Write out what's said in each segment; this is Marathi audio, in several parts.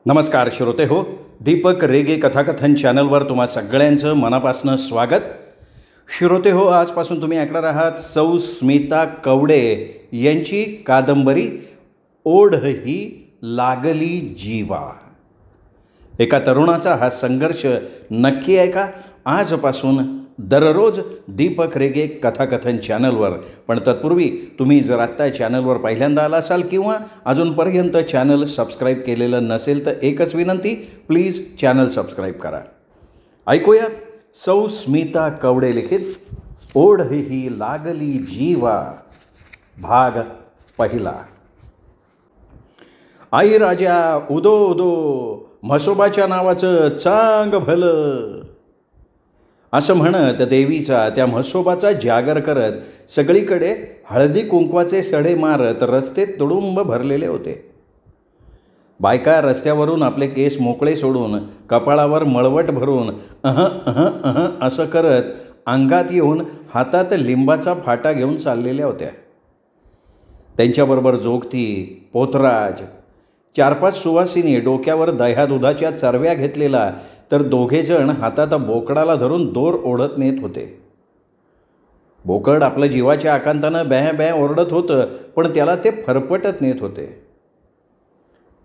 नमस्कार श्रोते हो, दीपक रेगे कथाकथन चॅनलवर तुम्हा सगळ्यांचं मनापासून स्वागत. श्रोते हो, आजपासून तुम्ही ऐकणार आहात सौ स्मिता कवडे यांची कादंबरी ओढ ही लागली जीवा. एका तरुणाचा हा संघर्ष नक्की ऐका आजपासून दररोज दीपक रेगे कथाकथन चॅनलवर. पण तत्पूर्वी तुम्ही जर आत्ता चॅनलवर पहिल्यांदा आला असाल किंवा अजूनपर्यंत चॅनल सबस्क्राईब केलेलं नसेल तर एकच विनंती, प्लीज चॅनल सबस्क्राईब करा. ऐकूयात सौ स्मिता कवडे लिखित ओढ ही लागली जीवा भाग पहिला. आई राजा उदो उदो, म्हसोबाच्या नावाचं चांग भलं असं म्हणत देवीचा त्या म्हसोबाचा जागर करत सगळीकडे हळदी कुंकवाचे सडे मारत रस्ते तुडुंब भरलेले होते. बायका रस्त्यावरून आपले केस मोकळे सोडून कपाळावर मळवट भरून अह अह अह असं करत अंगात येऊन हातात लिंबाचा फाटा घेऊन चाललेल्या होत्या. त्यांच्याबरोबर जोगती, पोतराज, 4-5 सुवासिनी, डोक्यावर दह्या दुधाच्या चरव्या घेतलेला, तर दोघेजण हातात बोकडाला धरून दोर ओढत नेत होते. बोकड आपलं जीवाच्या आकांतानं बॅ बॅ ओरडत होतं, पण त्याला ते फरफटत नेत होते.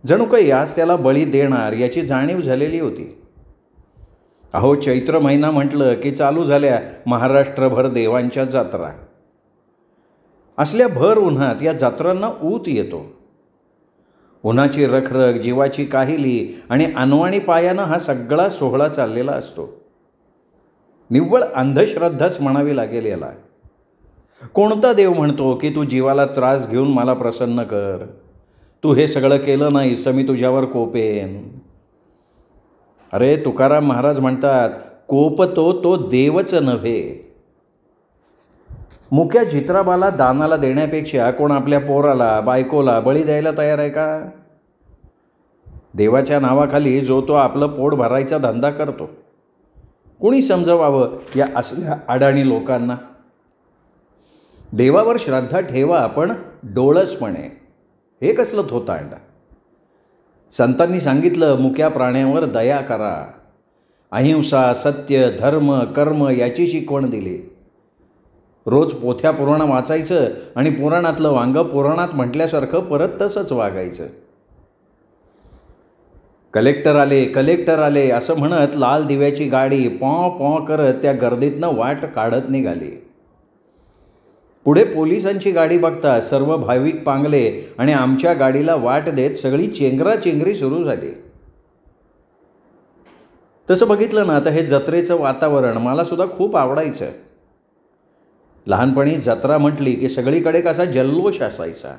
जणू काही आज त्याला बळी देणार याची जाणीव झालेली होती. अहो, चैत्र महिना म्हटलं की चालू झाल्या महाराष्ट्रभर देवांच्या जत्रा. असल्या भर उन्हात या जत्रांना ऊत येतो. उन्हाची रखरख, जीवाची काहिली आणि अनवाणी पायानं हा सगळा सोहळा चाललेला असतो. निव्वळ अंधश्रद्धाच म्हणावी लागेल याला. कोणता देव म्हणतो की तू जीवाला त्रास घेऊन मला प्रसन्न कर, तू हे सगळं केलं नाहीस तर मी तुझ्यावर कोपेन. अरे, तुकाराम महाराज म्हणतात, कोपतो तो देवच नव्हे. मुक्या चित्राबाला दानाला देण्यापेक्षा कोण आपल्या पोराला, बायकोला बळी द्यायला तयार आहे का? देवाच्या नावाखाली जो तो आपलं पोट भरायचा धंदा करतो. कुणी समजवावं या असल्या अडाणी लोकांना? देवावर श्रद्धा ठेवा, पण डोळसपणे. हे कसलं थोतांड? संतांनी सांगितलं, मुक्या प्राण्यांवर दया करा. अहिंसा, सत्य, धर्म, कर्म याची शिकवण दिली. रोज पोथ्या पुराण वाचायचं आणि पुराणातलं वांग पुराणात म्हटल्यासारखं परत तसंच वागायचं. कलेक्टर आले असं म्हणत लाल दिव्याची गाडी पॉ पॉ करत त्या गर्दीतनं वाट काढत निघाली. पुढे पोलिसांची गाडी बघता सर्व भाविक पांगले आणि आमच्या गाडीला वाट देत सगळी चेंगराचेंगरी सुरू झाली. तसं बघितलं ना तर हे जत्रेचं वातावरण मला सुद्धा खूप आवडायचं. लहानपणी जत्रा म्हटली की सगळीकडे कसा जल्लोष असायचा.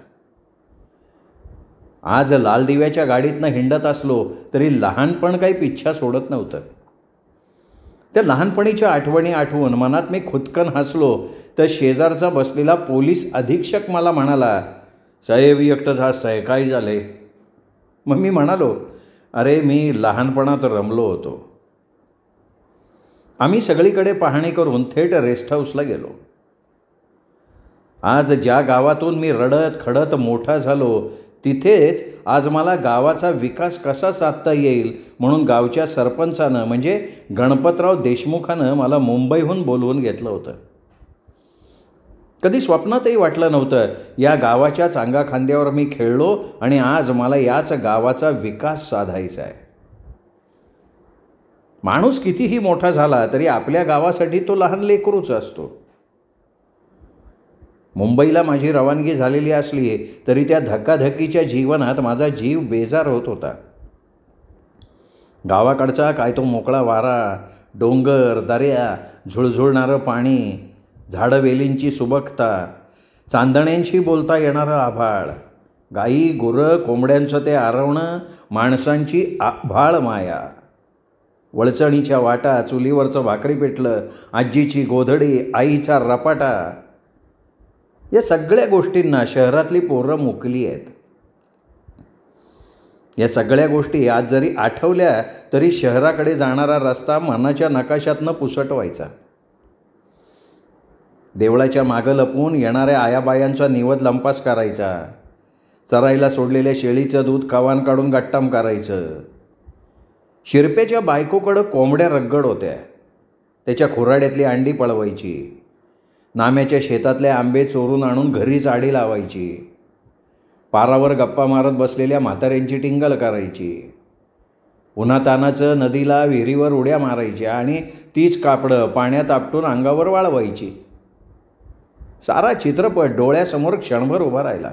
आज लाल दिव्याच्या गाडीतनं हिंडत असलो तरी लहानपण काही पिच्छा सोडत नव्हतं. त्या लहानपणीच्या आठवणी आठवून मनात मी खुदकन हसलो तर शेजारचा बसलेला पोलीस अधीक्षक मला म्हणाला, साहेब एकटंच हसताय, काय झालंय? मग मी म्हणालो, अरे मी लहानपणात रमलो होतो. आम्ही सगळीकडे पाहणी करून थेट रेस्ट हाऊसला गेलो. आज ज्या गावातून मी रडत खडत मोठा झालो तिथेच आज मला गावाचा विकास कसा साधता येईल म्हणून गावच्या सरपंचानं म्हणजे गणपतराव देशमुखानं मला मुंबईहून बोलवून घेतलं होतं. कधी स्वप्नातही वाटलं नव्हतं या गावाच्याच अंगाखांद्यावर मी खेळलो आणि आज मला याच गावाचा विकास साधायचा आहे. माणूस कितीही मोठा झाला तरी आपल्या गावासाठी तो लहान लेकरूच असतो. मुंबईला माझी रवानगी झालेली असली तरी त्या धक्काधक्कीच्या जीवनात माझा जीव बेजार होत होता. गावाकडचा काय तो मोकळा वारा, डोंगर, दऱ्या, झुळझुळणारं पाणी, झाडं वेलींची सुबकता, चांदण्यांशी बोलता येणारं आभाळ, गाई गुरं कोंबड्यांचं ते आरवणं, माणसांची आभाळ माया, वळचणीच्या वाटा, चुलीवरचं भाकरी पेटलं, आजीची गोधडी, आईचा रपाटा, या सगळ्या गोष्टींना शहरातली पोरं मुकली आहेत. या सगळ्या गोष्टी आज जरी आठवल्या तरी शहराकडे जाणारा रस्ता मनाच्या नकाशातनं पुसटवायचा. देवळाच्या मागं लपून येणाऱ्या आयाबायांचा निवद लंपास करायचा. चरायला सोडलेल्या शेळीचं दूध कवान काढून गट्टाम करायचं. शिरप्याच्या बायकोकडं कोंबड्या रगड होत्या. त्याच्या खुराड्यातली अंडी पळवायची. नाम्याच्या शेतातले आंबे चोरून आणून घरीच आडी लावायची. पारावर गप्पा मारत बसलेल्या म्हाताऱ्यांची टिंगल करायची. उन्हातानाचं नदीला विहिरीवर उड्या मारायच्या आणि तीच कापडं पाण्यात आपटून अंगावर वाळवायची. सारा चित्रपट डोळ्यासमोर क्षणभर उभा राहिला.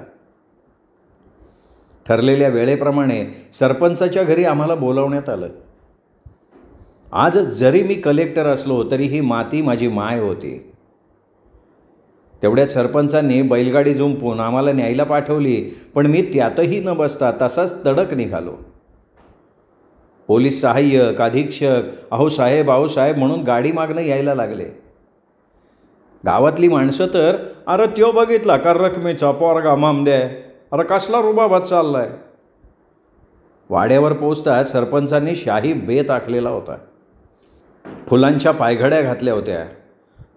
ठरलेल्या वेळेप्रमाणे सरपंचाच्या घरी आम्हाला बोलावण्यात आलं. आज जरी मी कलेक्टर असलो तरी ही माती माझी माय होती. तेवढ्यात सरपंचांनी बैलगाडी जुंपून आम्हाला न्यायला पाठवली, पण मी त्यातही न बसता तसाच तडक निघालो. पोलीस सहाय्यक, अधीक्षक, अहो साहेब म्हणून गाडी मागणं यायला लागले. गावातली माणसं तर, अरे त्यो बघितला का रकमेचा पोरगा मामद्या, अरे कसला रुबाबात चाललाय. वाड्यावर पोचताच सरपंचांनी शाही बेत आखलेला होता. फुलांच्या पायघड्या घातल्या होत्या.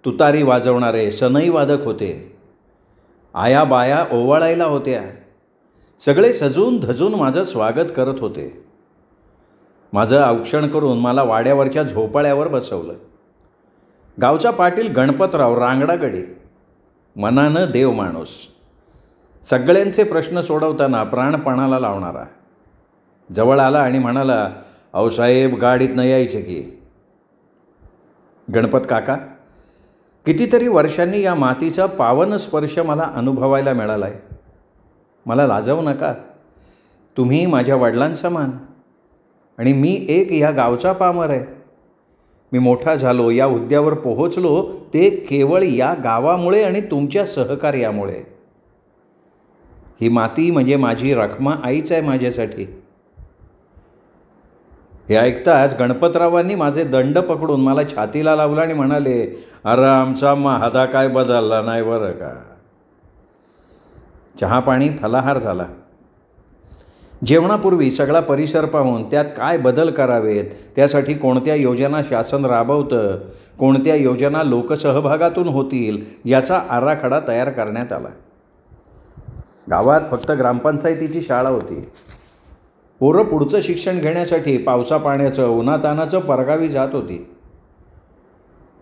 तुतारी वाजवणारे सनई वादक होते. आया बाया ओवाळायला होत्या. सगळे सजून धजून माझं स्वागत करत होते. माझं औक्षण करून मला वाड्यावरच्या झोपाळ्यावर बसवलं. गावचा पाटील गणपतराव रांगडागडी, मनानं देव माणूस, सगळ्यांचे प्रश्न सोडवताना प्राणपणाला लावणारा, जवळ आला आणि म्हणाला, अहो साहेब गाडीत न यायचं की. गणपत काका, कितीतरी वर्षांनी या मातीचा पावन स्पर्श मला अनुभवायला मिळाला आहे. मला लाजवू नका. तुम्ही माझ्या वडिलांसमान आणि मी एक या गावचा पामर आहे. मी मोठा झालो, या हुद्द्यावर पोहोचलो ते केवळ या गावामुळे आणि तुमच्या सहकार्यामुळे. ही माती म्हणजे माझी रखमा आईच आहे माझ्यासाठी. हे ऐकताच गणपतरावांनी माझे दंड पकडून मला छातीला लावला आणि म्हणाले, अरे आमचा महादा काय बदलला नाही बरं का. चहापाणी फलाहार झाला. जेवणापूर्वी सगळा परिसर पाहून त्यात काय बदल करावेत, त्यासाठी कोणत्या योजना शासन राबवतं, कोणत्या योजना लोकसहभागातून होतील याचा आराखडा तयार करण्यात आला. गावात फक्त ग्रामपंचायतीची शाळा होती. पोरं पुढचं शिक्षण घेण्यासाठी पावसा पाण्याचं उन्हातानाचं परगावी जात होती.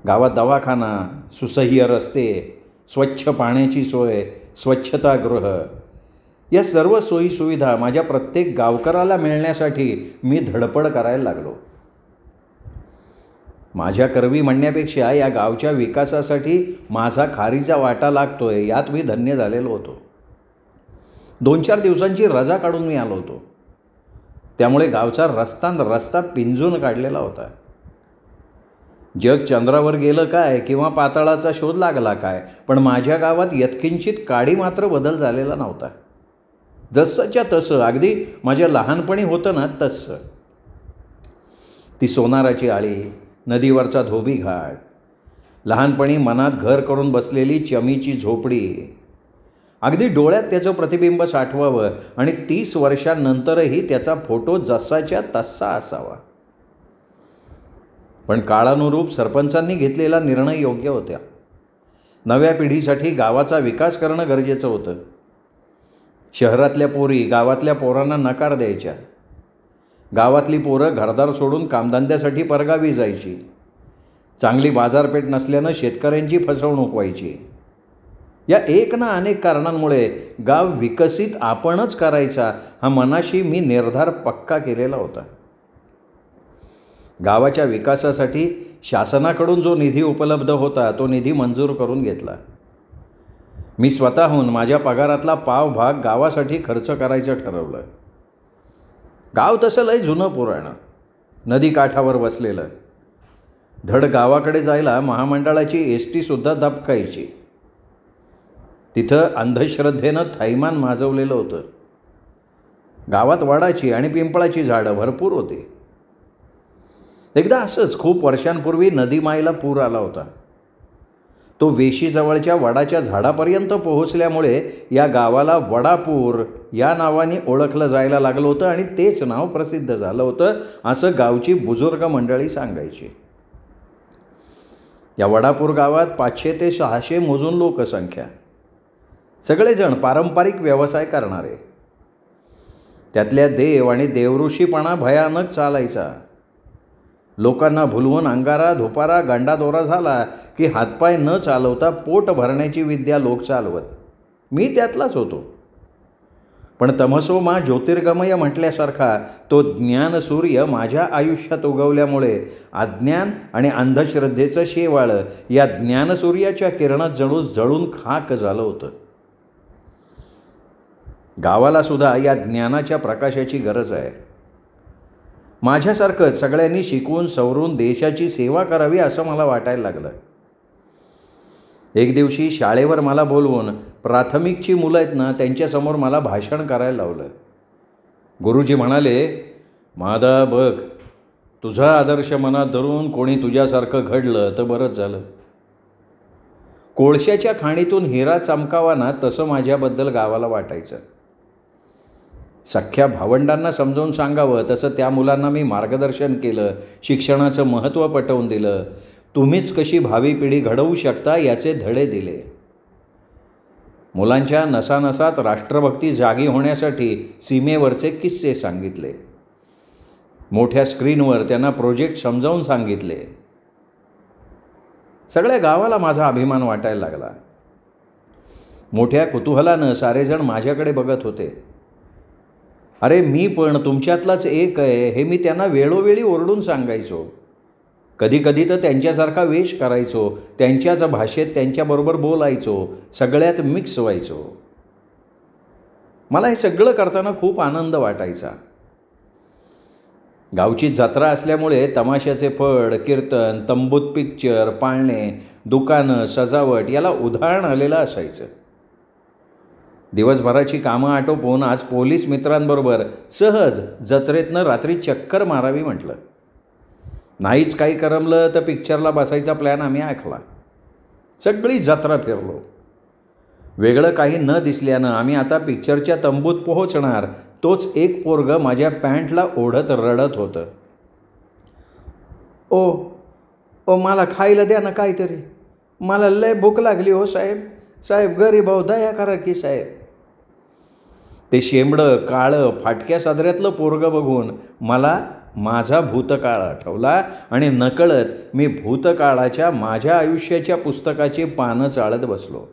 गावात दवाखाना, सुसह्य रस्ते, स्वच्छ पाण्याची सोय, स्वच्छतागृह या सर्व सोयीसुविधा माझ्या प्रत्येक गावकराला मिळण्यासाठी मी धडपड करायला लागलो. माझ्या करवी म्हणण्यापेक्षा या गावच्या विकासासाठी माझा खारीचा वाटा लागतोय यात मी धन्य झालेलो होतो. 2-4 दिवसांची रजा काढून मी आलो होतो. त्यामुळे गावचा रस्ता पिंजून काढलेला होता. जग चंद्रावर गेलं काय किंवा पाताळाचा शोध लागला काय, पण माझ्या गावात यत्किंचित काडी मात्र बदल झालेला नव्हता. जसंच्या तसं, अगदी माझ्या लहानपणी होतं ना तसं. ती सोनाराची आळी, नदीवरचा धोबी घाट, लहानपणी मनात घर करून बसलेली चमीची झोपडी, अगदी डोळ्यात त्याचं प्रतिबिंब साठवावं आणि 30 वर्षांनंतरही त्याचा फोटो जसाच्या तसा असावा. पण काळानुरूप सरपंचांनी घेतलेला निर्णय योग्य होता. नव्या पिढीसाठी गावाचा विकास करणं गरजेचं होतं. शहरातल्या पोरी गावातल्या पोरांना नकार द्यायच्या. गावातली पोरं घरदार सोडून कामधंद्यासाठी परगावी जायची. चांगली बाजारपेठ नसल्यानं शेतकऱ्यांची फसवणूक व्हायची. या एक ना अनेक कारणांमुळे गाव विकसित आपणच करायचा हा मनाशी मी निर्धार पक्का केलेला होता. गावाच्या विकासासाठी शासनाकडून जो निधी उपलब्ध होता तो निधी मंजूर करून घेतला. मी स्वतःहून माझ्या पगारातला पाव भाग गावासाठी खर्च करायचं ठरवलं. गाव तसं लय जुनं पुराणं, नदीकाठावर बसलेलं. धड गावाकडे जायला महामंडळाची एसटीसुद्धा दबकायची. तिथं अंधश्रद्धेनं थैमान माजवलेलं होतं. गावात वडाची आणि पिंपळाची झाडं भरपूर होती. एकदा असंच खूप वर्षांपूर्वी नदीमाईला पूर आला होता. तो वेशीजवळच्या वडाच्या झाडापर्यंत पोहोचल्यामुळे या गावाला वडापूर या नावाने ओळखलं जायला लागलं होतं आणि तेच नाव प्रसिद्ध झालं होतं असं गावची बुजुर्ग मंडळी सांगायची. या वडापूर गावात 500 ते 600 मोजून लोकसंख्या. सगळेजण पारंपरिक व्यवसाय करणारे. त्यातल्या देव आणि देवऋषीपणा भयानक चालायचा. लोकांना भुलवून अंगारा धुपारा गांडादोरा झाला की हातपाय न चालवता पोट भरण्याची विद्या लोक चालवत. मी त्यातलाच होतो. पण तमसोमा ज्योतिर्गमय म्हटल्यासारखा तो ज्ञानसूर्य माझ्या आयुष्यात उगवल्यामुळे अज्ञान आणि अंधश्रद्धेचं शेवाळं या ज्ञानसूर्याच्या किरणात जळून खाक झालं होतं. गावाला सुद्धा या ज्ञानाच्या प्रकाशाची गरज आहे. माझ्यासारखंच सगळ्यांनी शिकून सवरून देशाची सेवा करावी असं मला वाटायला लागलं. एक दिवशी शाळेवर मला बोलवून प्राथमिकची मुलं आहेत ना, त्यांच्यासमोर मला भाषण करायला लावलं. गुरुजी म्हणाले, मादा बघ, तुझा आदर्श मनात धरून कोणी तुझ्यासारखं घडलं तर बरंच झालं. कोळशाच्या खाणीतून हिरा चमकावा ना, तसं माझ्याबद्दल गावाला वाटायचं. सख्ख्या भावंडांना समजावून सांगावं तसं त्या मुलांना मी मार्गदर्शन केलं, शिक्षणाचं महत्त्व पटवून दिलं. तुम्हीच कशी भावी पिढी घडवू शकता याचे धडे दिले. मुलांच्या नसानसात राष्ट्रभक्ती जागी होण्यासाठी सीमेवरचे किस्से सांगितले. मोठ्या स्क्रीनवर त्यांना प्रोजेक्ट समजावून सांगितले. सगळ्या गावाला माझा अभिमान वाटायला लागला. मोठ्या कुतूहलानं सारेजण माझ्याकडे बघत होते. अरे मी पण तुमच्यातलाच एक आहे हे मी त्यांना वेळोवेळी ओरडून सांगायचो. कधीकधी तर त्यांच्यासारखा वेश करायचो, त्यांच्याच भाषेत त्यांच्याबरोबर बोलायचो, सगळ्यात मिक्स व्हायचो. मला हे सगळं करताना खूप आनंद वाटायचा. गावची जत्रा असल्यामुळे तमाशाचे फड, कीर्तन, तंबूत पिक्चर, पाळणे, दुकानं, सजावट याला उधाण आलेलं असायचं. दिवसभराची कामं आटोपून आज पोलीस मित्रांबरोबर सहज जत्रेतनं रात्री चक्कर मारावी म्हटलं. नाहीच काही करमलं तर पिक्चरला बसायचा प्लॅन आम्ही आखला. सगळी जत्रा फिरलो. वेगळं काही न दिसल्यानं आम्ही आता पिक्चरच्या तंबूत पोहोचणार, तोच एक पोरगं माझ्या पॅन्टला ओढत रडत होतं. ओ मला खायला द्या ना काहीतरी, मला लय भूक लागली हो साहेब. साहेब गरीब हो, दया करा की साहेब. ते शेंबडं काळं फाटक्या सदऱ्यातलं पोरगं बघून मला माझा भूतकाळ आठवला आणि नकळत मी भूतकाळाच्या माझ्या आयुष्याच्या पुस्तकाची पानं चाळत बसलो.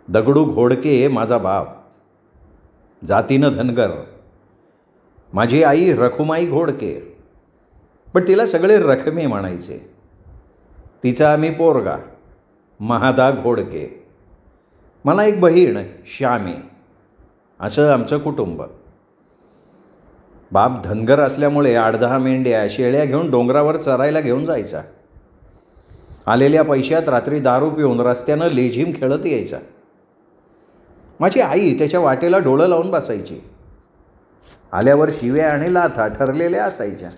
दगडू घोडके माझा बाप, जातीनं धनगर. माझी आई रखुमाई घोडके, पण तिला सगळे रखमे म्हणायचे. तिचा आम्ही पोरगा महादा घोडके. मला एक बहीण श्यामी. असं आमचं कुटुंब. बाप धनगर असल्यामुळे 8-10 मेंढ्या शेळ्या घेऊन डोंगरावर चरायला घेऊन जायचा. आलेल्या पैशात रात्री दारू पिऊन रस्त्यानं लेझीम खेळत यायचा. माझी आई त्याच्या वाटेला डोळं लावून बसायची. आल्यावर शिव्या आणि लाथा ठरलेल्या असायच्या.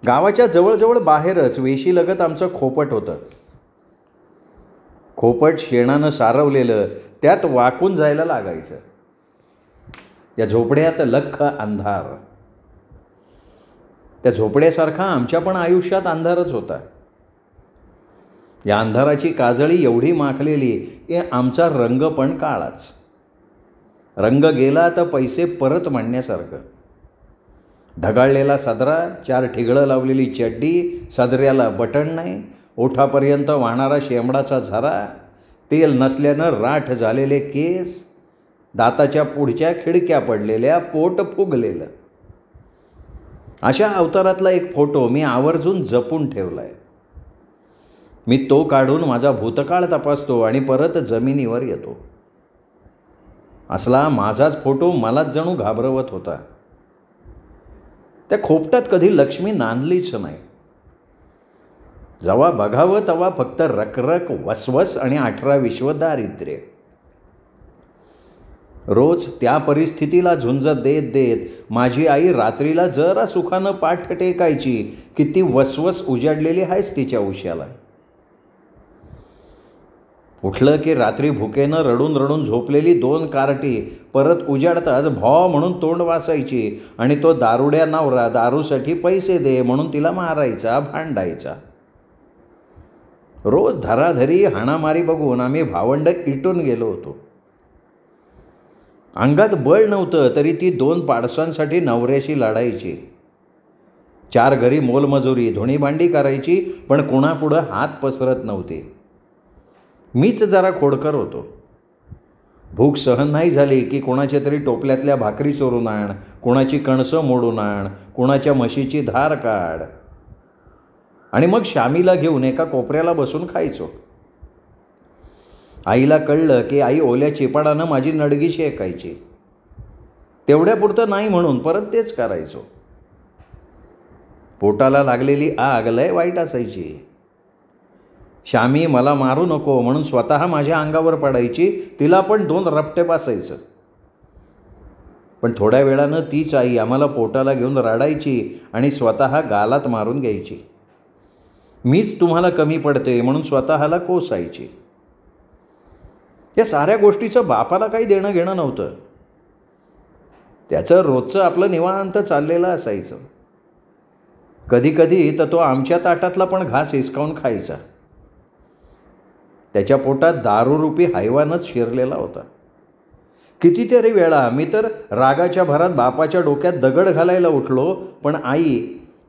गावाच्या जवळजवळ बाहेरच वेशीलगत आमचं खोपट होतं. खोपट शेणानं सारवलेलं, त्यात वाकून जायला लागायचं. या झोपड्यात लख्ख अंधार. त्या झोपड्यासारखा आमच्या पण आयुष्यात अंधारच होता. या अंधाराची काजळी एवढी माखलेली की आमचा रंग पण काळाच. रंग गेला तर पैसे परत म्हणण्यासारखं. ढगाळलेला सदरा, 4 ठिगळं लावलेली चड्डी, सदऱ्याला बटण नाही, ओठापर्यंत वाहणारा शेंबडाचा झरा, तेल नसल्यानं राठ झालेले केस, दाताच्या पुढच्या खिडक्या पडलेल्या, पोट फुगलेलं. अशा अवतारातला एक फोटो मी आवर्जून जपून ठेवला आहे. मी तो काढून माझा भूतकाळ तपासतो आणि परत जमिनीवर येतो. असला माझाच फोटो मलाच जणू घाबरवत होता. त्या खोपटात कधी लक्ष्मी नांदलीच नाही. जेव्हा बघावं तेव्हा फक्त रकरक, वसवस आणि 18-20 दारिद्र्य. रोज त्या परिस्थितीला झुंज देत देत माझी आई रात्रीला जरा सुखानं पाठ टेकायची की ती वसवस उजाडलेली आहेच तिच्या उश्याला. उठलं की रात्री भुकेनं रडून रडून झोपलेली 2 कार्टी परत उजाडताच भॉ म्हणून तोंड वासायची आणि तो दारुड्या नवरा दारूसाठी पैसे दे म्हणून तिला मारायचा, भांडायचा. रोज धराधरी हाणामारी बघून आम्ही भावंड इटून गेलो होतो. अंगात बळ नव्हतं तरी ती 2 पाडसांसाठी नवऱ्याशी लढायची. 4 घरी मोलमजुरी धुणीभांडी करायची, पण कुणापुढं हात पसरत नव्हते. मीच जरा खोडकर होतो. भूक सहन नाही झाली की कोणाच्या तरी टोपल्यातल्या भाकरी चोरून आण, कोणाची कणसं मोडून आण, कोणाच्या म्हशीची धार काढ, आणि मग शामीला घेऊन एका कोपऱ्याला बसून खायचो. आईला कळलं की आई ओल्या चिपाडानं माझी नडगी शेकायची. तेवढ्यापुरतं नाही म्हणून परत तेच करायचो. पोटाला लागलेली आग लय वाईट असायची. शामी मला मारू नको म्हणून स्वतः माझ्या अंगावर पडायची. तिला पण 2 रपटे बसायचं. पण थोड्या वेळानं तीच आई आम्हाला पोटाला घेऊन रडायची आणि स्वतः गालात मारून घ्यायची. मीच तुम्हाला कमी पडते म्हणून स्वतःला कोसायची. या साऱ्या गोष्टीचं बापाला काही देणं घेणं नव्हतं. त्याचं रोजचं आपलं निवांत चाललेलं असायचं. कधीकधी तर तो आमच्या ताटातला पण घास हिसकावून खायचा. त्याच्या पोटात दारूरूपी हैवानच शिरलेला होता. कितीतरी वेळा मी तर रागाच्या भरात बापाच्या डोक्यात दगड घालायला उठलो, पण आई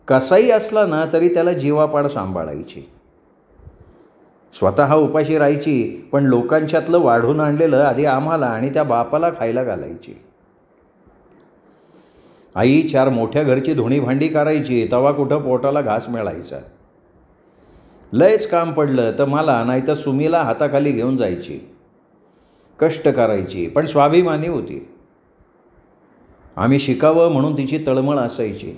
कसाही असला ना तरी त्याला जीवापाड सांभाळायची. स्वतः उपाशी राहायची, पण लोकांच्यातलं वाढून आणलेलं आधी आम्हाला आणि त्या बापाला खायला घालायची. आई 4 मोठ्या घरची धुणी भांडी करायची, तेव्हा कुठं पोटाला घास मिळायचा. लयच काम पडलं तर मला नाही तर सुमीला हाताखाली घेऊन जायची. कष्ट करायची, पण स्वाभिमानी होती. आम्ही शिकावं म्हणून तिची तळमळ असायची.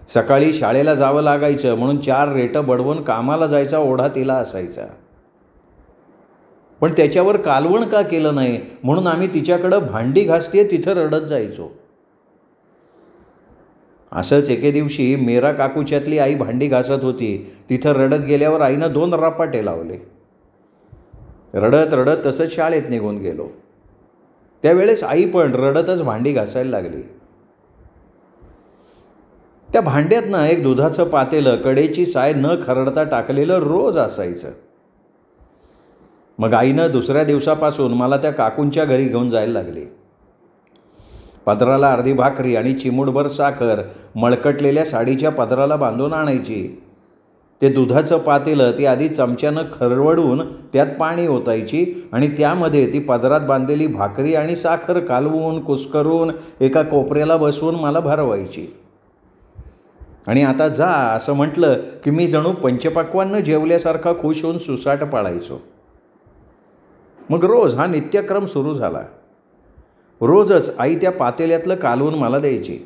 सकाळी शाळेला जावं लागायचं म्हणून 4 रेटं बडवून कामाला जायचा ओढा तिला असायचा. पण त्याच्यावर कालवण का केलं नाही म्हणून आम्ही तिच्याकडं भांडी घासते तिथं रडत जायचो. असंच एके दिवशी मेरा काकूच्यातली आई भांडी घासत होती. तिथं रडत गेल्यावर आईनं 2 रपाटे लावले. रडत रडत तसंच शाळेत निघून गेलो. त्यावेळेस आई पण रडतच भांडी घासायला लागली. त्या भांड्यातनं एक दुधाचं पातेलं कडेची साय न खरडता टाकलेलं रोज असायचं. मग आईनं दुसऱ्या दिवसापासून मला त्या काकूंच्या घरी घेऊन जायला लागली. पदराला अर्धी भाकरी आणि चिमूटभर साखर मळकटलेल्या साडीच्या पदराला बांधून आणायची. ते दुधाचं पातेलं ती आधी चमच्यानं खरवडून त्यात पाणी ओतायची आणि त्यामध्ये ती पदरात बांधलेली भाकरी आणि साखर कालवून कुस्करून एका कोपऱ्याला बसवून मला भरवायची. आणि आता जा असं म्हटलं की मी जणू पंचपक्वान्न जेवल्यासारखा खुश होऊन सुसाट पाळायचो. मग रोज हा नित्यक्रम सुरू झाला. रोजच आई त्या पातेल्यातलं कालवून मला द्यायची.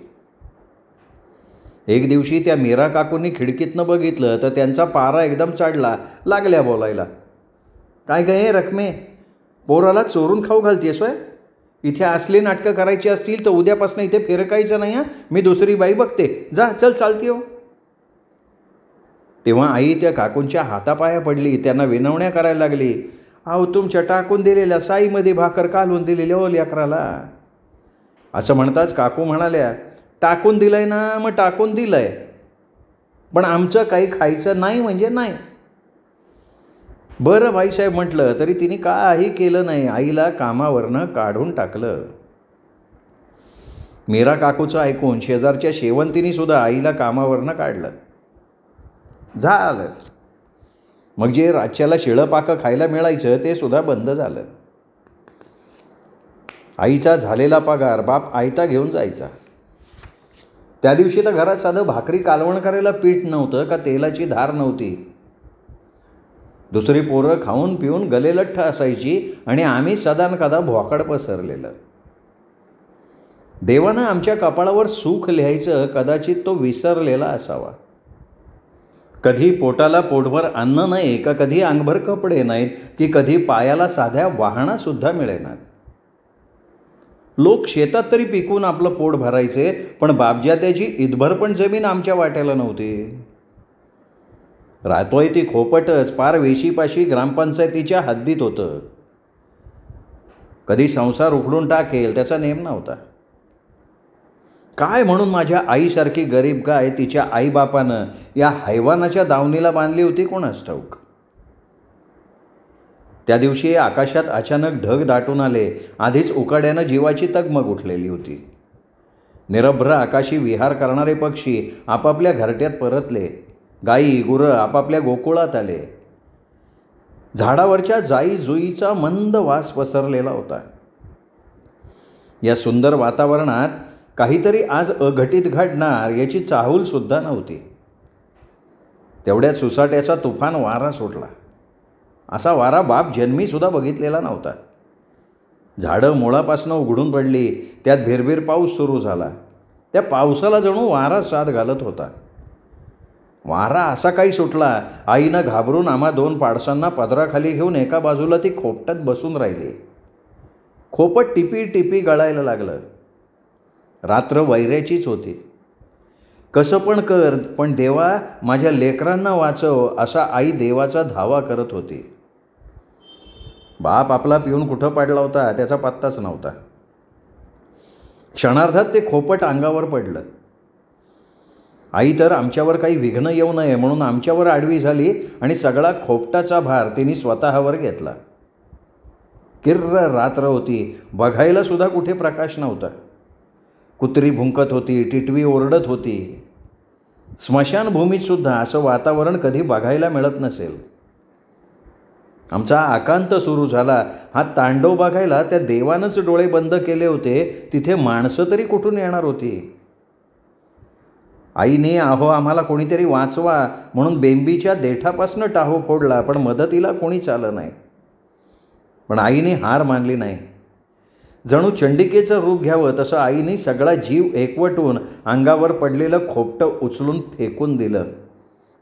एक दिवशी त्या मीरा काकूंनी खिडकीतनं बघितलं तर त्यांचा पारा एकदम चढला. लागल्या बोलायला, काय गं रखमे, पोराला चोरून खाऊ घालतेस होय? इथे असली नाटकं करायची असतील तर उद्यापासून इथे फिरकायचं नाही. मी दुसरी बाई बघते, जा चल चालती हो. तेव्हा आई त्या काकूंच्या हातापाया पडली, त्यांना विनवण्या करायला लागली. अहो, तुमच्या टाकून दिलेल्या साईमध्ये भाकर कालवून दिलेल्या ओ लेकराला. असं म्हणताच काकू म्हणाल्या, टाकून दिलंय ना, मग टाकून दिलंय, पण आमचं काही खायचं नाही म्हणजे नाही. बरं भाईसाहेब म्हटलं तरी तिने काही केलं नाही. आईला कामावरनं काढून टाकलं. मीरा काकूचं ऐकून शेजारच्या शेवंतीने सुद्धा आईला कामावरनं काढलं. झालं. मग जे रातच्याला शिळं पाकं खायला मिळायचं ते सुद्धा बंद झालं. आईचा झालेला पगार बाप आयता घेऊन जायचा. त्या दिवशी तर घरात साधं भाकरी कालवण करायला पीठ नव्हतं का तेलाची धार नव्हती. दुसरी पोरं खाऊन पिऊन गलेलठ्ठ असायची आणि आम्ही सदान कदा भोकाड पसरलेलं. देवानं आमच्या कपाळावर सुख लिहायचं कदाचित तो विसरलेला असावा. कधी पोटाला पोटभर अन्न नाही का कधी अंगभर कपडे नाहीत की कधी पायाला साध्या वाहनासुद्धा मिळेनात. लोक शेतात तरी पिकून आपलं पोट भरायचे, पण बापजात्याची ईदभर पण जमीन आमच्या वाट्याला नव्हती. राहतोय ती खोपटच पार वेशीपाशी ग्रामपंचायतीच्या हद्दीत होतं. कधी संसार उखडून टाकेल त्याचा नेम नव्हता. काय म्हणून माझ्या आईसारखी गरीब गाय तिच्या आईबापानं या हैवानाच्या दावणीला बांधली होती कोणास ठाऊक. त्या दिवशी आकाशात अचानक ढग दाटून आले. आधीच उकाड्यानं जीवाची तगमग उठलेली होती. निरभ्र आकाशी विहार करणारे पक्षी आपापल्या घरट्यात परतले. गायी गुरं आपापल्या गोकुळात आले. झाडावरच्या जाई जुईचा मंद वास पसरलेला होता. या सुंदर वातावरणात काहीतरी आज अघटित घडणार याची चाहूलसुद्धा नव्हती. तेवढ्यात सुसाट्याचा तुफान वारा सुटला. असा वारा बाप जन्मीसुद्धा बघितलेला नव्हता. झाडं मुळापासनं उघडून पडली. त्यात भिरभिर पाऊस सुरू झाला. त्या पावसाला जणू वारा साथ घालत होता. वारा असा काही सुटला, आईनं घाबरून आम्हा 2 पाडसांना पदराखाली घेऊन एका बाजूला ती खोपटात बसून राहिली. खोपट टिपी टिपी गळायला लागलं. रात्र वैऱ्याचीच होती. कसं पण कर, पण देवा माझ्या लेकरांना वाचव, असा आई देवाचा धावा करत होती. बाप आपला पिऊन कुठं पडला होता त्याचा पत्ताच नव्हता. क्षणार्धात ते खोपट अंगावर पडलं. आई तर आमच्यावर काही विघ्न येऊ नये म्हणून आमच्यावर आडवी झाली आणि सगळा खोपटाचा भार तिने स्वतःवर घेतला. किर्र रात्र होती. बघायला सुद्धा कुठे प्रकाश नव्हता. कुत्री भुंकत होती, टिटवी ओरडत होती. स्मशानभूमीत सुद्धा असं वातावरण कधी बघायला मिळत नसेल. आमचा आकांत सुरू झाला. हा तांडव बघायला त्या देवानंच डोळे बंद केले होते. तिथे माणसं तरी कुठून येणार होती? आईने आहो आम्हाला कोणीतरी वाचवा म्हणून बेंबीच्या देठापासनं टाहो फोडला, पण मदतीला कोणीच आलं नाही. पण आईने हार मानली नाही. जणू चंडिकेचं रूप घ्यावं तसं आईने सगळा जीव एकवटून अंगावर पडलेलं खोपटं उचलून फेकून दिलं,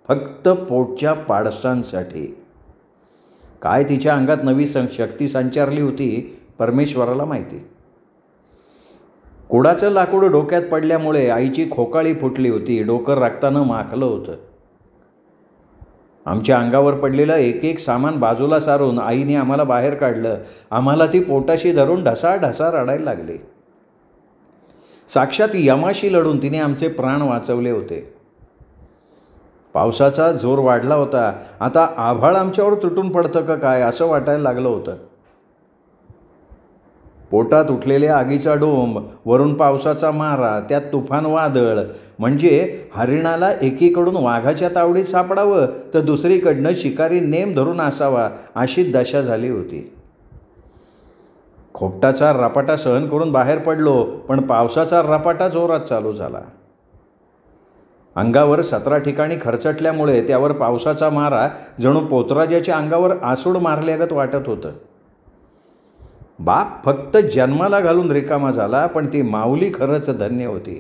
फक्त पोटच्या पाडसांसाठी. काय तिच्या अंगात नवी शक्ती संचारली होती परमेश्वराला माहिती. कुडाचं लाकूड डोक्यात पडल्यामुळे आईची खोकाळी फुटली होती. डोकं रक्तानं माखलं होतं. आमच्या अंगावर पडलेलं एक एक सामान बाजूला सारून आईने आम्हाला बाहेर काढलं. आम्हाला ती पोटाशी धरून ढसाढसा रडायला लागली. साक्षात यमाशी लढून तिने आमचे प्राण वाचवले होते. पावसाचा जोर वाढला होता. आता आभाळ आमच्यावर तुटून पडतं का काय असं वाटायला लागलं होतं. पोटात उठलेल्या आगीचा डोंब, वरून पावसाचा मारा, त्यात तुफान वादळ, म्हणजे हरिणाला एकीकडून वाघाच्या तावडीत सापडावं तर दुसरीकडनं शिकारी नेम धरून असावा अशी दशा झाली होती. खोपटाचा रपाटा सहन करून बाहेर पडलो, पण पावसाचा रपाटा जोरात चालू झाला. अंगावर 17 ठिकाणी खरचटल्यामुळे त्यावर पावसाचा मारा जणू पोतराजाच्या अंगावर आसूड मारल्यागत वाटत होतं. बाप फक्त जन्माला घालून रिकामा झाला, पण ती माऊली खरंच धन्य होती.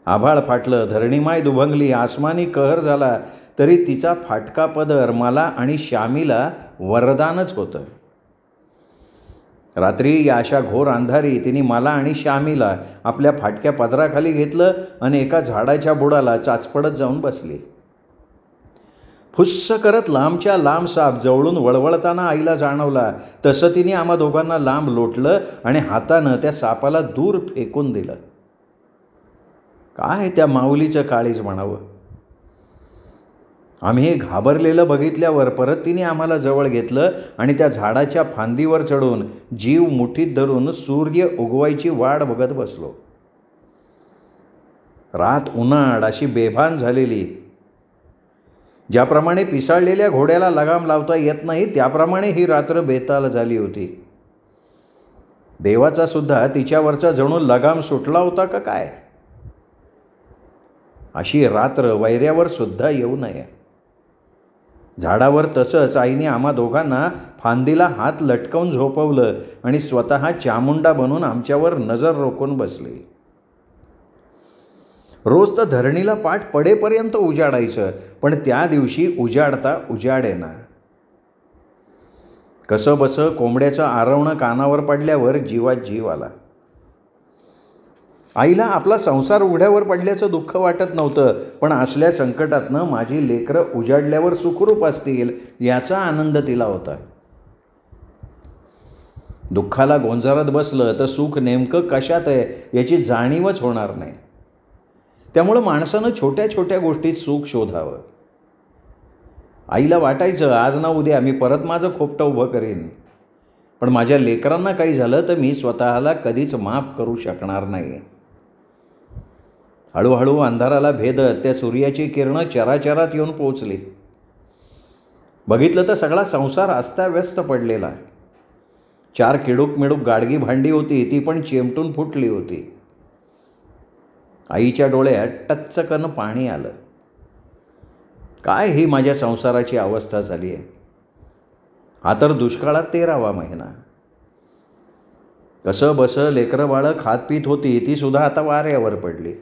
आभाळ फाटलं, धरणीमाय दुभंगली, आसमानी कहर झाला, तरी तिचा फाटका पदर मला आणि श्यामीला वरदानच होतं. रात्री या अशा घोर अंधारी तिने मला आणि श्यामीला आपल्या फाटक्या पदराखाली घेतलं आणि एका झाडाच्या बुडाला चाचपडत जाऊन बसली. फुस्स करत लांबच्या लांब साप जवळून वळवळताना आईला जाणवला, तसं तिने आम्हा दोघांना लांब लोटलं आणि हातानं त्या सापाला दूर फेकून दिलं. काय त्या माऊलीचं काळीज म्हणावं. आम्ही घाबरलेलं बघितल्यावर परत तिने आम्हाला जवळ घेतलं आणि त्या झाडाच्या फांदीवर चढून जीव मुठीत धरून सूर्य उगवायची वाट बघत बसलो. रात उन्हाळ अशी बेभान झालेली. ज्याप्रमाणे पिसाळलेल्या घोड्याला लगाम लावता येत नाही त्याप्रमाणे ही रात्र बेताल झाली होती. देवाचा सुद्धा तिच्यावरचा जणू लगाम सुटला होता का काय. अशी रात्र वैऱ्यावर सुद्धा येऊ नये. झाडावर तसंच आईने आम्हा दोघांना फांदीला हात लटकवून झोपवलं आणि स्वतः चामुंडा बनून आमच्यावर नजर रोखून बसली. रोज तर धरणीला पाठ पडेपर्यंत उजाडायचं, पण त्या दिवशी उजाडता उजाडेना. कसं बसं कोंबड्याचं आरवणं कानावर पडल्यावर जीवात जीव आला. आईला आपला संसार उघड्यावर पडल्याचं दुःख वाटत नव्हतं, पण असल्या संकटातनं माझी लेकरं उजाडल्यावर सुखरूप असतील याचा आनंद तिला होता. दुःखाला गोंजारत बसलं तर सुख नेमकं कशात आहे याची जाणीवच होणार नाही. त्यामुळं माणसानं छोट्या छोट्या गोष्टीत सुख शोधावं. आईला वाटायचं आज ना उद्या मी परत माझं खोपटं उभं करीन, पण माझ्या लेकरांना काही झालं तर मी स्वतःला कधीच माफ करू शकणार नाही. हळूहळू अंधाराला भेदत त्या सूर्याची किरणं चराचरात येऊन पोचली. बघितलं तर सगळा संसार अस्ताव्यस्त पडलेला. 4 किडूक मिडूक गाडगी भांडी होती, ती पण चिमटून फुटली होती. आईच्या डोळ्यात टच्चकन पाणी आलं. काय ही माझ्या संसाराची अवस्था झाली आहे. हा तर दुष्काळात 13वा महिना. कसं बसं लेकरं बाळं खात पीत होती, ती सुद्धा आता वाऱ्यावर पडली.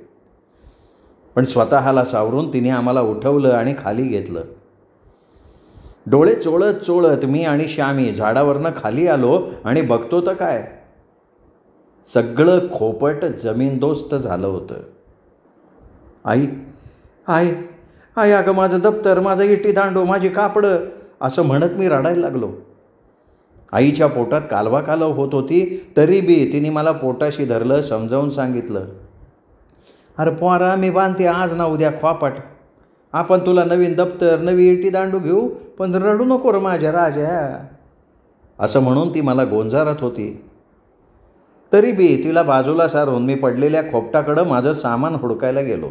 पण स्वतःला सावरून तिने आम्हाला उठवलं आणि खाली घेतलं. डोळे चोळत चोळत मी आणि श्यामी झाडावरनं खाली आलो आणि बघतो तर काय, सगळं खोपट जमीनदोस्त झालं होतं. आई आई आई अगं माझं दप्तर, माझं इटी दांडू, माझी कापडं, असं म्हणत मी रडायला लागलो. आईच्या पोटात कालवा कालव होत होती, तरी बी तिने मला पोटाशी धरलं, समजावून सांगितलं, अरे पोरा मी बांधते आज ना उद्या ख्वापाट. आपण तुला नवीन दप्तर नवी इटी दांडू घेऊ, पण रडू नको रे माझ्या राजा, असं म्हणून ती मला गोंजारत होती. तरी बी तिला बाजूला सारून मी पडलेल्या खोपटाकडं माझं सामान हुडकायला गेलो.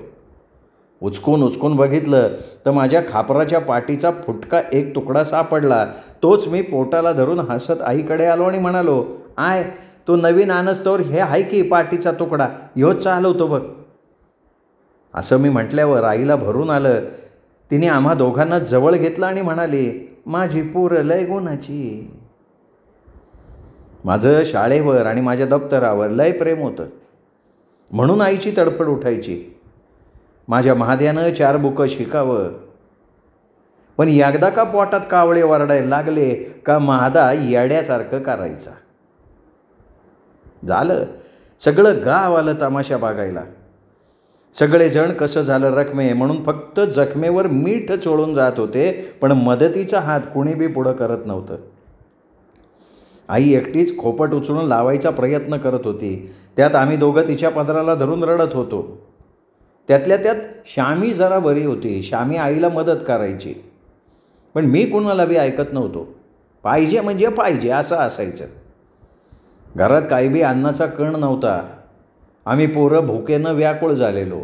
उचकून बघितलं तर माझ्या खापराच्या पाटीचा फुटका एक तुकडा सापडला. तोच मी पोटाला धरून हसत आईकडे आलो आणि म्हणालो, आय तो नवीन आणस्तोवर हे आहे की पाटीचा तुकडा, ह्योच चालवतो बघ. असं मी म्हटल्यावर आईला भरून आलं. तिने आम्हा दोघांना जवळ घेतलं आणि म्हणाली, माझी पोर लय गुणाची. माझं शाळेवर आणि माझ्या दप्तरावर लय प्रेम होतं, म्हणून आईची तडफड उठायची. माझ्या महाद्यानं 4 बुकं शिकावं, पण एकदा का पोटात कावळे वरडायला लागले का महादा येड्यासारखं करायचा. झालं सगळं गाव आलं तमाशा बघायला. सगळेजण कसं झालं रकमे म्हणून फक्त जखमेवर मीठ चोळून जात होते, पण मदतीचा हात कुणी बी पुढं करत नव्हतं. आई एकटीच खोपट उचलून लावायचा प्रयत्न करत होती. त्यात आम्ही दोघं तिच्या पदराला धरून रडत होतो. त्यातल्या त्यात श्यामी जरा बरी होती. श्यामी आईला मदत करायची, पण मी कुणाला बी ऐकत नव्हतो. पाहिजे म्हणजे पाहिजे असं असायचं. घरात काही बी अन्नाचा कण नव्हता. आम्ही पोरं भुकेनं व्याकुळ झालेलो.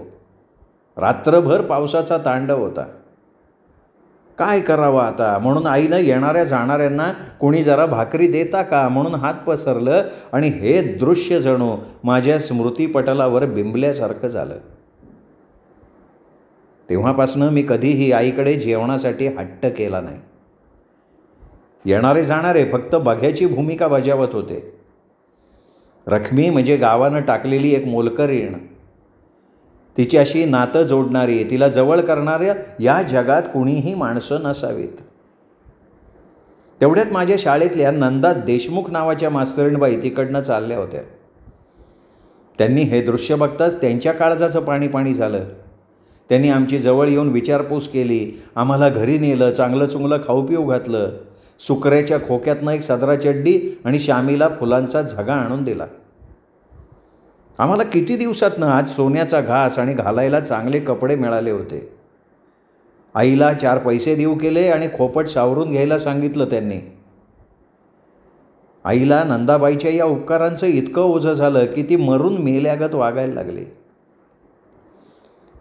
रात्रभर पावसाचा तांडव होता. काय करावं आता म्हणून आईनं येणाऱ्या जाणाऱ्यांना कोणी जरा भाकरी देता का म्हणून हात पसरलं आणि हे दृश्य जणू माझ्या स्मृतीपटलावर बिंबल्यासारखं झालं. तेव्हापासनं मी कधीही आईकडे जेवणासाठी हट्ट केला नाही. येणारे जाणारे फक्त बघ्याची भूमिका बजावत होते. रखमी म्हणजे गावानं टाकलेली एक मोलकरीण, तिच्याशी नातं जोडणारी, तिला जवळ करणाऱ्या या जगात कुणीही माणसं नसावीत. तेवढ्यात माझ्या शाळेतल्या नंदा देशमुख नावाच्या मास्तरीणबाई तिकडनं चालल्या होत्या. त्यांनी हे दृश्य बघताच त्यांच्या काळजाचं पाणी झालं. त्यांनी आमची जवळ येऊन विचारपूस केली. आम्हाला घरी नेलं, चांगलं चुंगलं खाऊ पिऊ घातलं. सुकऱ्याच्या खोक्यातनं एक सदरा चड्डी आणि श्यामीला फुलांचा झगा आणून दिला. आम्हाला किती दिवसातनं आज सोन्याचा घास आणि घालायला चांगले कपडे मिळाले होते. आईला 4 पैसे देऊ केले आणि खोपट सावरून घ्यायला सांगितलं त्यांनी. आईला नंदाबाईच्या या उपकारांचं इतकं ओझं झालं की ती मरून मेल्यागत वागायला लागली.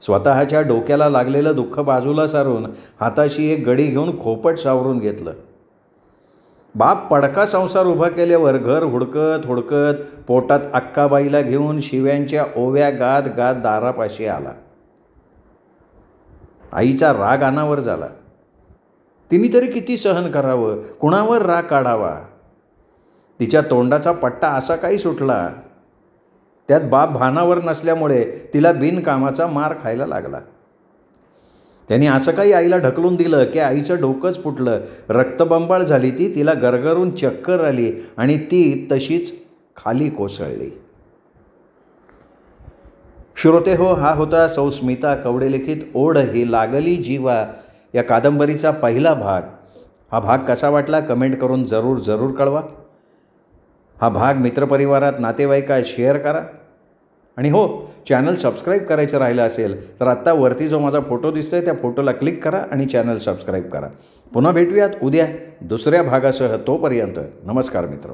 स्वतःच्या डोक्याला लागलेलं दुःख बाजूला सारून हाताशी एक गडी घेऊन खोपट सावरून घेतलं. बाप पडका संसार उभा केल्यावर घर हुडकत हुडकत पोटात अक्काबाईला घेऊन शिव्यांच्या ओव्या गात गात दारापाशी आला. आईचा राग अनावर झाला. तिने तरी किती सहन करावं, कुणावर राग काढावा. तिच्या तोंडाचा पट्टा असा काही सुटला. त्यात बाप भानावर नसल्यामुळे तिला बिनकामाचा मार खायला लागला. त्यांनी असं काही आईला ढकलून दिलं की आईचं डोकंच फुटलं. रक्तबंबाळ झाली ती. तिला गरगरून चक्कर आली आणि ती तशीच खाली कोसळली. श्रोते हो, हा होता सौ स्मिता कवडे लिखित ओढ ही लागली जीवा या कादंबरीचा पहिला भाग. हा भाग कसा वाटला कमेंट करून जरूर कळवा. हा भाग मित्रपरिवारात नातेवाईकात शेअर करा आणि हो, चॅनल सबस्क्राईब करायचं राहिलं असेल तर आत्ता वरती जो माझा फोटो दिसतोय त्या फोटोला क्लिक करा आणि चॅनल सबस्क्राईब करा. पुन्हा भेटूयात उद्या दुसऱ्या भागासह. तोपर्यंत नमस्कार मित्र.